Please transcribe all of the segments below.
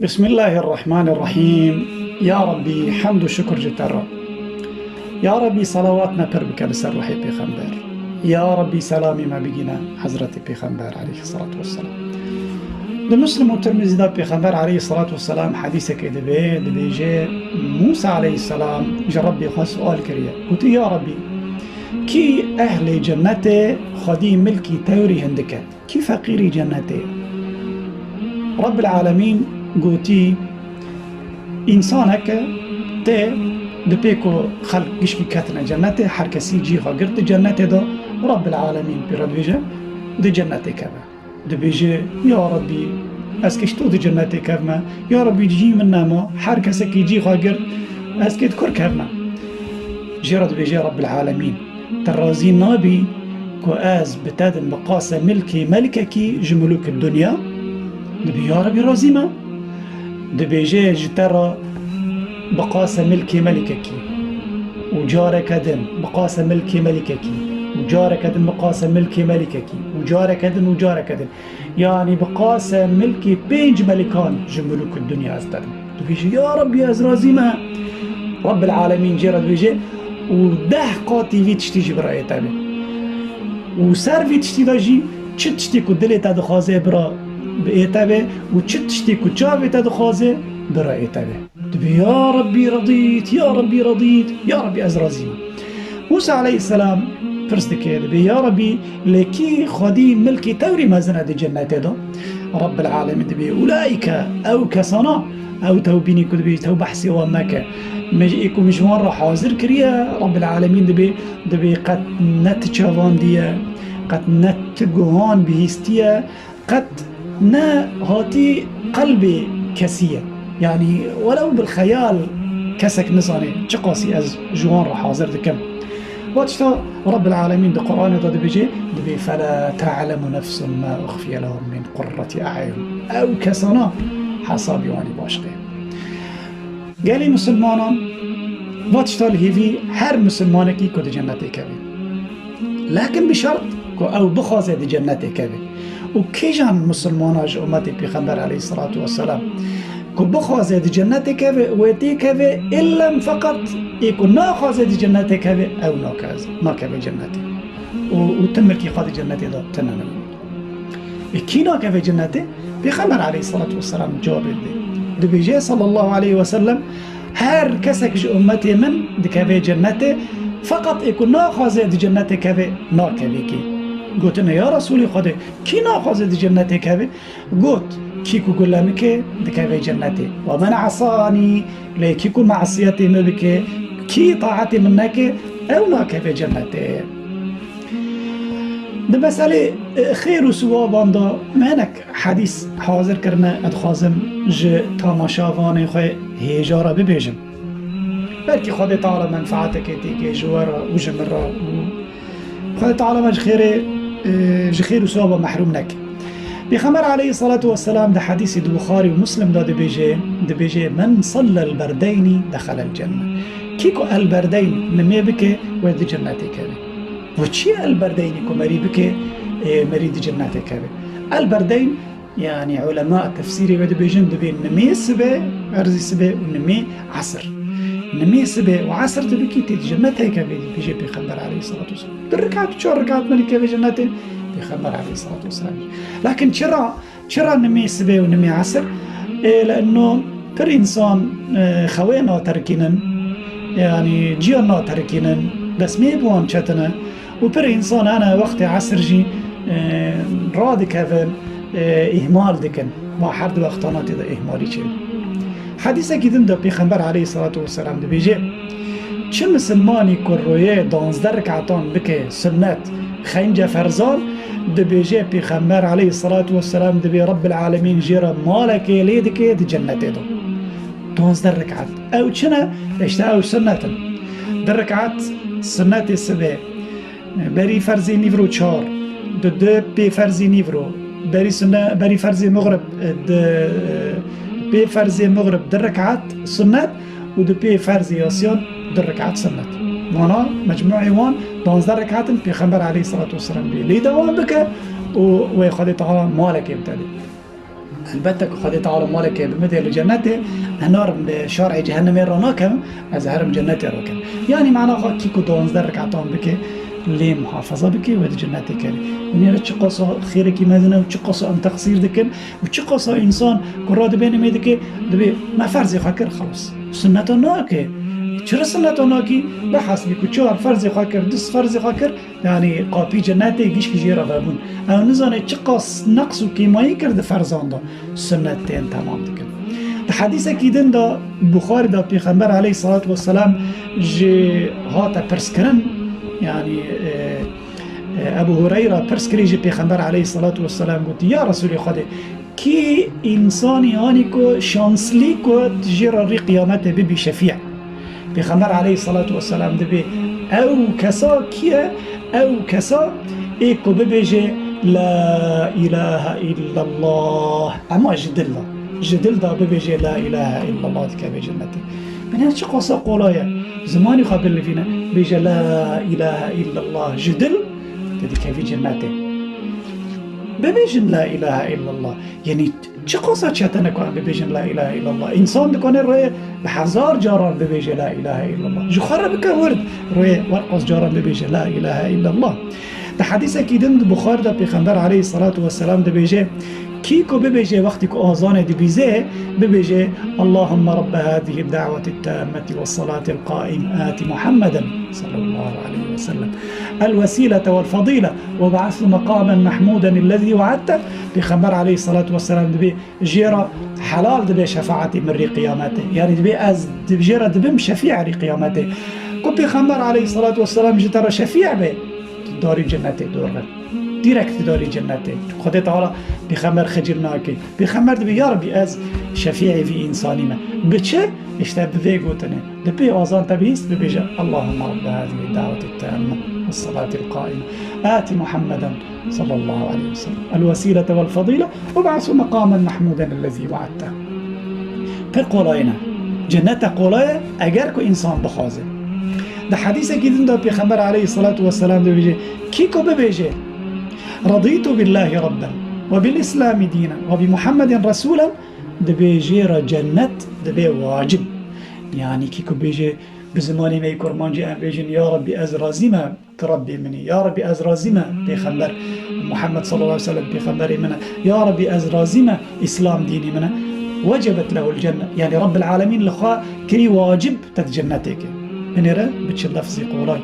بسم الله الرحمن الرحيم. يا ربي حمد وشكر جترا. يا ربي صلواتنا بك بسر روحي بيغمبر. يا ربي سلامي ما بقينا حضرتي بيغمبر عليه الصلاة والسلام. المسلم والترمذي دا بيغمبر عليه الصلاة والسلام حديثك دبي جاء موسى عليه السلام جرب يخواه سؤال كريه قلت يا ربي كي أهل جنتي خدي ملكي توري هندك كي فقيري جنتي رب العالمين قوتي إنسانك تي دبيكو خلق قشكي كاتنا جنتي حركسي جيها قرد جنتي دا رب العالمين بربيجة دي جنتي كذا دبيجة يا ربي اسكشتو دي جنتي كذا يا ربي جي من ناما حركسك جيها قرد اسكت كور كذا جيرد بيجة رب العالمين ترازي نابي كو از بتادن بقاسة ملكي ملككي جملوك الدنيا دبي يا ربي رازيما دبي جي جترى بقاسة ملكي ملككي وجارك دن بقاسة ملكي ملككي وجارك دن بقاسة ملكي ملككي وجارك دن وجارك دن يعني بقاسة ملكي بينج ملكان جملوك الدنيا أزدادن دبي جي يا ربي از رازيما رب العالمين جيرد بيجي وده قاتي في تشتيجي برأي تابي وسر في تشتيجي تشتي كو دلي تاد خوازي برا بإيتابه وتشتي كو جاوي تاد خوازي برا إيتابه دبي يا ربي رضيت يا ربي رضيت يا ربي أزرازيما موسى عليه السلام فرستك دبي يا ربي لكي خدي ملكي توري مازنا دي جنات دا رب العالمين دبي أولئك أو كسنا أو توبيني كدبي تو بحثي وماك مجيكو مجوان راح حاضر كريا رب العالمين دبي قد نتشافان ديا قد نتقهان بهستيا قد نا هاتي قلبي كسية يعني ولو بالخيال كسك نصاني جقاسي از جوان راح حاضر دكم واتشتا رب العالمين دي قرآن دا دبي فلا تعلم نفس ما أخفي لهم من قرة أعين أو كسنا حسابي واني باشقين قالي مسلمانا واتشتا الهيفي هر مسلمانكي كو دي جنتي كبي لكن بشرط كو أو بخوزي دي جنتي كبي وكيجان مسلماناج أمتي بيغمبر عليه الصلاة والسلام كو بخوزي دي جنتي كبي ويتي كبي إلا فقط يكون ناخوزي دي جنتي كبي أو ناكبي جنتي وتمر كي خاضي جنتي دا تنانا كي ناكبي جنتي بيغمبر عليه الصلاة والسلام جواب دي بيجي صلى الله عليه وسلم هر كسك أمتي من دي كبي جنتي فقط يكون ناخوزي دي جنتي كبي ناكبي كي قلت يا رسولي خده كي ناخذ دي جنتي كبي قلت كيكو قلامك دي كبي جنتي ومن عصاني لكيكو معصيتي مبك كي طاعتي منك او ناكبي جنتي ده مسألة خير وسوابان دا مانك حديث حاضر كرنا ادخازم ج تاماشاواني خواه هيجارة ببيجم بلكي خده تعالى منفعتك تيكي جوارا وجمرا خده تعالى مج خيري جخير وسوابا محرومنك بيغمبر عليه الصلاة والسلام ده حديث البخاري ومسلم ده بيجي من صلى البردين دخل الجنة كيكو البردين نمي بك ويدي جناتي كابي وشي البردين كو مري بك مريد جناتي كابي البردين يعني علماء تفسيري ويدي بيجن دبي نمي سبه ارزي سبه ونمي عصر نمي سبه وعصر تبكي تجنتها كبي بيجي بيغمبر عليه الصلاة والسلام بالركعات وشو ركعات ملكة بجنته بيغمبر عليه الصلاة والسلام لكن شرا نمي سبه ونمي عصر لأنه بر إنسان خوينا تركينا يعني جيرنا تركينا بس ميبوان شتنا وبر إنسان أنا وقت عصر جي راد كفن إهمال دكن وحرد وقتنا تدا إهمالي شيء حديثة كدن دا بيغمبر عليه الصلاة والسلام دا بيجي چه مسلماني كرويه 12 ركعتان بك سنت خنجة فرزان دا بيجي بيغمبر عليه الصلاة والسلام دا بي رب العالمين جيرا مالك ليدك دي جنتي دا 12 ركعت او چنا اشتا او سنت در ركعت سنت سبه بري فرزي نيفرو 4 دو بي فرزي نيفرو بري فرزي مغرب بي فرزي مغرب در ركعات سنت ودو بي فرزي ياسيان در ركعات سنت وانا مجموعي وان 12 ركعات بيغمبر عليه الصلاة والسلام بي لي دوام بك ويخلي تعالى مالك يبتدي البته که خدا تعالی مالک بمده لجنته هنار شارع جهنم را نکم از هرم جنت را کم. یعنی معنا خود کی کو 12 رکعتان بکه لی محافظه بکه و جنت کری. یعنی چه قصا خیر کی مدنه و چه قصا ام تقصیر دکن و چه قصا انسان کراد بین میده که دبی ما فرض خاکر خلاص سنت ناکه. چرا سنت ناکی به حسب کو چهار فرض خاکر دس فرض خاکر یعنی قاپی جنت گیش کی جرا بابون او نزانه چه قص نقص و کیمایی کرد فرزان دا سنت تین تمام دکن. حدیث کیدن دا بخاری دا پیغمبر علیه الصلاة والسلام جه هاتا پرس کرن یعنی ابو هریره پرس کری جه پیغمبر علیه الصلاة والسلام گوتی یا رسول خدا کی انسانی هانی کو شانسلی کو جرا ری قیامت بی شفیع. پیغمبر علیه الصلاة والسلام دبی او کسا کیه او کسا ای کو ببیجه لا اله الا الله اما جدل دا ببیجه لا اله الا الله که به جنته. من هرچی قصه قولایه زمانی قابل فينا بيجي لا اله الا الله جدل تدي که به جنته. ببیجن لا اله الا الله یعنی چه قصه چته نکنن ببیجن لا اله الا الله. انسان دکنه روی به 1000 جاران ببیجه لا اله الا الله. جو خرب که ورد روی ورقص جاران ببیجه لا اله الا الله. ده حدیث اکیدن بخاری دا پیغمبر علیه الصلاة والسلام ده بیجه کیکو ببیجه وقتی که آذان دی بیزه ببیجه اللهم رب هذه الدعوة التامة والصلاة القائمة آت محمدا صلى الله عليه وسلم الوسيلة والفضيلة وبعث مقاما محمودا الذي وعدته. پیغمبر علیه الصلاة والسلام دبی جیرا حلال دبی شفاعتی من ری قیامته یعنی دبی از جیرا دبیم شفیع ری قیامته. کو پیغمبر علیه الصلاة والسلام جتر شفیع به داری جنته دورغن ديركت داري جنته. خدا تعالى بخمر خجل ناكي بخمر دبي يا ربي از شفيعي في إنساني ما بچه اشتاب بذي قوتنه دبي آزان تبيست ببيجا اللهم رب هذه الدعوة التامة والصلاة القائمة آت محمدا صلى الله عليه وسلم الوسيلة والفضيلة وبعث مقاما محمودا الذي وعدته. پر قولاینا جنت قولاي اگر کو انسان بخوازه. ده حديث كيدن ده پیغمبر عليه الصلاة والسلام ده بيجي كيكو ببيجي رضيت بالله ربا وبالإسلام دينا وبمحمد رسولا ده بيجي جنت ده بي واجب. يعني كيكو بيجي بزماني ما يكرمان جي بيجي يا ربي أزرازيما تربي مني يا ربي أزرازيما بيغمبر محمد صلى الله عليه وسلم بيغمبري منه يا ربي أزرازيما إسلام ديني منه وجبت له الجنة. يعني رب العالمين لخوا كري واجب تتجنتك هنرا بتش لفظي قولاي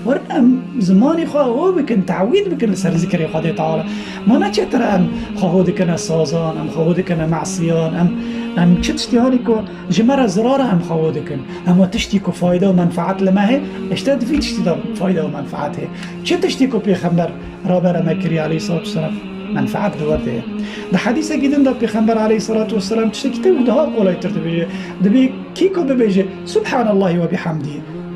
ورم زماني خو بكن تعويد بكن لسر ذكر خدای تعالى ما نچتر ام خو دكنا سازان ام خو دكنا معصيان ام چتشتي هاليكو جمرة زرارة ام خو دكن اما تشتيكو فايدة ومنفعت لما هي اشتاد في تشتي فايدة ومنفعت هي چتشتيكو بيغمبر رابر مكري عليه الصلاة والسلام منفعت دورته. ده حديث جدًا ده بيغمبر عليه الصلاة والسلام تشتكي وده قولي ترتبي دبي كيكو ببيجي سبحان الله وبحمده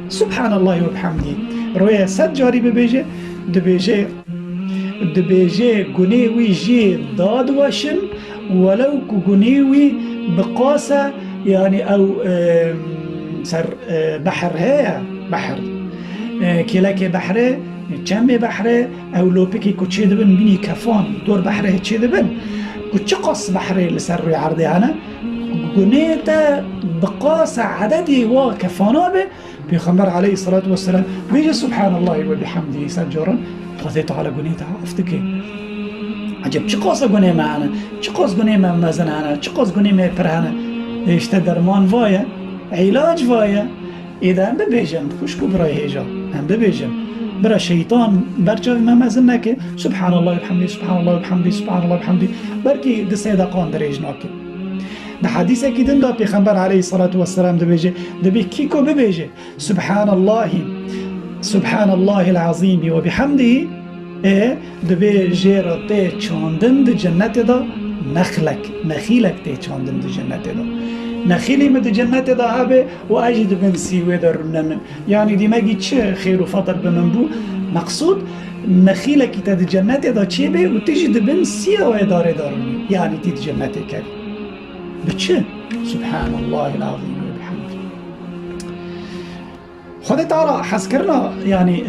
سبحان الله وبحمده روية سد جاري ببيجي دبيجي قنيوي جي داد واشن ولو قنيوي بقاسة يعني أو سر بحر هي بحر كلاكي بحره چمه بحره او لوپکی کو چه دبن بینی کفان دور بحره چه دبن کو چه قاس بحره لسر روی عرضه انا گنیتا بقاس عددی و کفانا به پیغمبر علیه الصلاة والسلام بیجه سبحان الله و بحمده سجارا خدا تعالی گنیتا افتکی عجب چه قاس گنی معنا چه قاس گنی مزن انا چه قاس گنی پرهنه اشته درمان وایه علاج وایه ایدان ببیجن خوشکو برای هیجا هم ببیجن برا شيطان برجع ما مازلنا كي سبحان الله وبحمده سبحان الله وبحمده سبحان الله وبحمده بركي دسي دقان دريجنا كي. ده حديث اكيد ده پیغمبر عليه الصلاة والسلام ده بيجي ده بكيكو بيجي سبحان الله العظيم وبحمده ايه ده بيجي رتي چاندن ده جنت ده نخيلك تي چاندن ده جنت ده نخيلي مد جنت ده هبه و اجد بن سيوه درنن يعني دي ماجي چه خير و فضل بمن بو مقصود نخيلك تد جنت ده چه به و تجد بن سيوه داره دارني يعني تد جنت كري بچه سبحان الله العظيم وبحمده. خدا تعالى حذكرنا يعني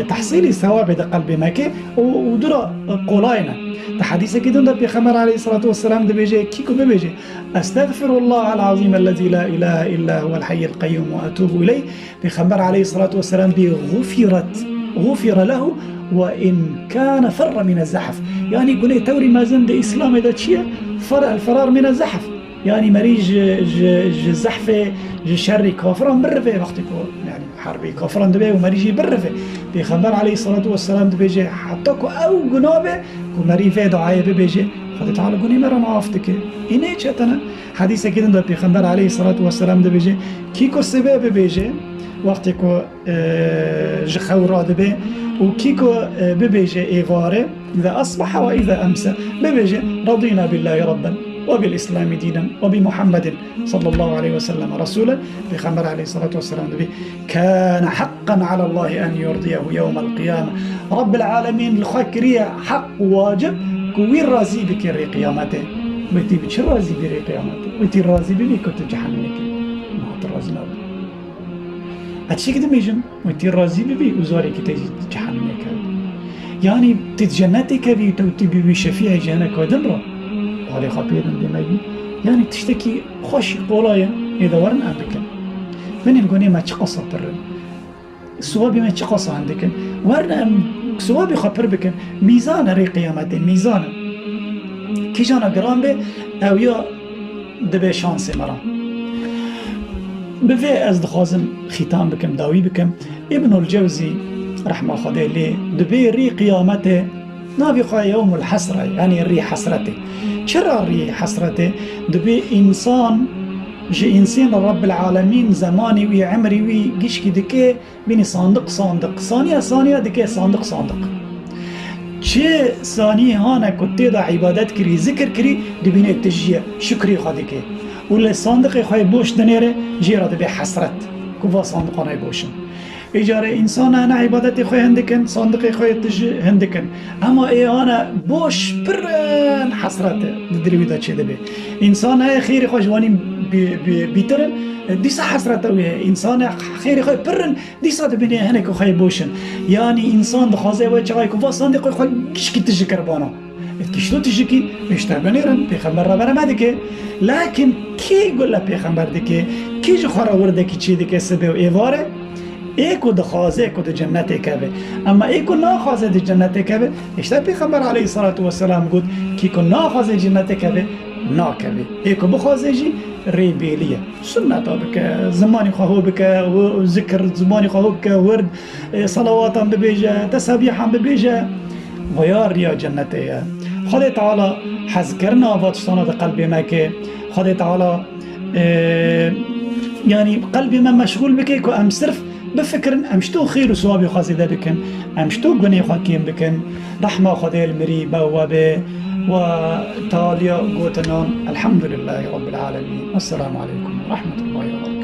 تحصيل الثواب ده قلب مكة ودرا قولاينا تحديث كده ده بيخمر عليه الصلاة والسلام ده بيجي كيكو بيجي أستغفر الله العظيم الذي لا إله إلا هو الحي القيوم وأتوب إليه. بيخمر عليه الصلاة والسلام غفر له وإن كان فر من الزحف. يعني يقول توري ما زند إسلام ده شيء الفرار من الزحف، يعني مريج الزحفة شري كافرا برفه وقت يعني حربي كافرا دبي ومريجي برفه. بيخبر عليه الصلاة والسلام دبيجي حتى كو أو جنابه كو مريفه دعاية ببيجي خد تعالى قولي مرة معافتك إنه چتنا حديثة كده ده بيخبر عليه الصلاة والسلام دبيجي كيكو سبب ببيجي وقت كو جخورا دبي وكيكو ببيجي إيغاري إذا أصبح وإذا أمسى ببيجي رضينا بالله ربا وبالإسلام دينا وبمحمد صلى الله عليه وسلم رسولا. بخبر عليه الصلاة والسلام نبي كان حقا على الله أن يرضيه يوم القيامة. رب العالمين الخاكرية حق واجب كوين رازي بك ري قيامته ويتي بتش رازي بري قيامته ويتي رازي بمي كنت جحنمك ما ترازي نار هاتشي كده ميجم ويتي رازي ببي وزاري كتاجي جحنمك يعني تتجنتك بي توتي بي شفيع جهنك ودنرا هذا خبير دماغي يعني تشتكي خوش قولايا إذا ورن عندك من الجوني ما تقصى برن السوابي ما تقصى عندك ورن سوابي خبر بك ميزان ري قيامته ميزان كي جانا جرام به أو يا دبي شانس مرا بفي از دخازم ختام بكم داوي بكم ابن الجوزي رحمه خدا لي دبي ري قيامته نابقى يوم الحسرة يعني الري حسرته چرا ري حسرته دبي إنسان جي إنسان رب العالمين زماني وي عمري وي جيشكي دكي بيني صندق ثانية دكي صندق چه ثانية هانا كنتي دا عبادت كري ذكر كري دبيني تجيه شكري خادكي ولا صندق خواهي بوش دنيره جيرا دبي حسرت كوفا صندقانا بوشن إجارة إنسان أنا عبادتي خوي هندكن صندقي خوي تجي هندكن أما إيه أنا بوش برن حسرته ددري ويدا چه دبي إنسان هاي خير خوي جواني بيترن ديسا حسرته ويا إنسان خير خوي برن ديسا دبني هنك خوي بوشن يعني إنسان دخازه وجهاي كوفا صندقي خوي كشكي تجي كربانا كشلو تجيكي بيشتر بنيرن بيخبر ربنا ما دكي لكن كي يقول لك بيخبر دكي كي جو خرا وردكي چي دكي سبب إيواره ایکو دخوازه کو د جنت کبه اما ایکو ناخوازه د جنت کبه اشتا پیغمبر علیه الصلاة والسلام گفت کی کو ناخوازه جنت کبه نا کبه ایکو بخوازه جی ریبیلیه سنت بک زمانی خواهو بک و ذکر زمانی خواهو بک ورد صلوات هم ببیجه تسبیح هم ببیجه و یا ریا جنته خدا تعالی حذکرنا واتشتانا د قلب ما که خدا تعالی يعني قلبي ما مشغول بك كو ام صرف بفكرن امشتو خير وصوابي خازده بكن امشتو غني حكيم بكن رحمه خدي المري بوابه وتاليا قوتنان الحمد لله رب العالمين. السلام عليكم ورحمه الله وبركاته.